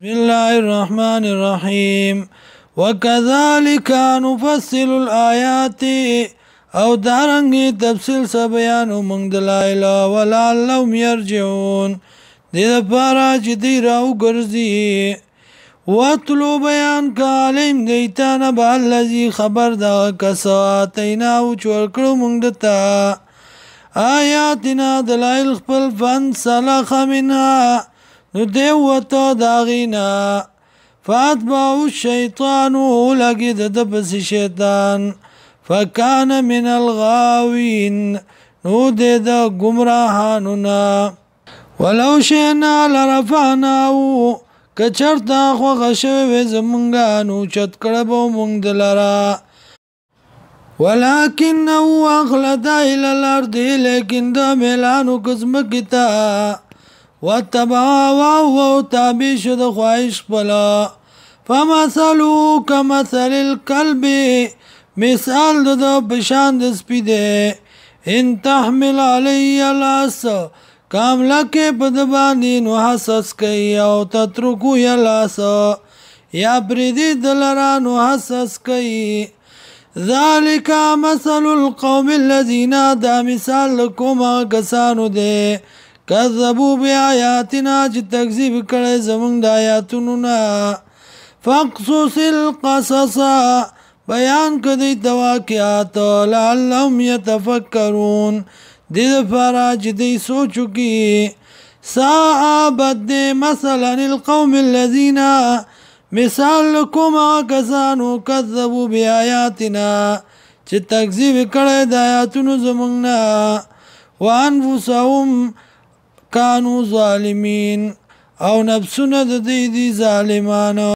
بسم الله الرحمن الرحيم وكذلك نفصل الآيات او دارنگی تفصیل سبیانو منگ دلائل ولعلهم يرجعون دید پارا چی دی راو گرزی واتلو بیان کا علیم دیتانا با اللذی خبر دا کسا آتیناو چورکڑو منگ دتا آیاتنا دلائل خپل فن سلخ منها نو دیوتو داغینا فاتبعو الشیطانو لگی دپس شیطان فکان من الغاوین نو دید گمراهانونا ولو شئنا لرفعناو کچرتا خوغشوی زمونگانو چت کڑبو مونگ دلرا ولكنه اخلد الى الارض لیکن دا میلانو کزمکتا واتبع هواه تابع شد خواهش خپله فمثلو کمثل الکلب مثال د بشان د سپی دی ان تحمل علی الاس کامله کې په د باندې نو حسس کوي او تترکو یلاس یا پریدي دلرا نو حسس کوي ذالک مثل القوم الذین دا مثال کوم کسانو دی کذبوا بآیاتنا چې تکذیب کړي زمونږ د آیاتونو نه فاقصص القصص بیان کړي د واقعات لعلهم يتفکرون دې لپاره چې دوی سوچ وکړي ساء بد مثلا القوم الذين مثال کوم کسانو کذبوا بآیاتنا چې تکذیب کړي د آیاتونو زمونږ نه وانفسهم کانو ظالمین او نفسونه د دې ظالمانو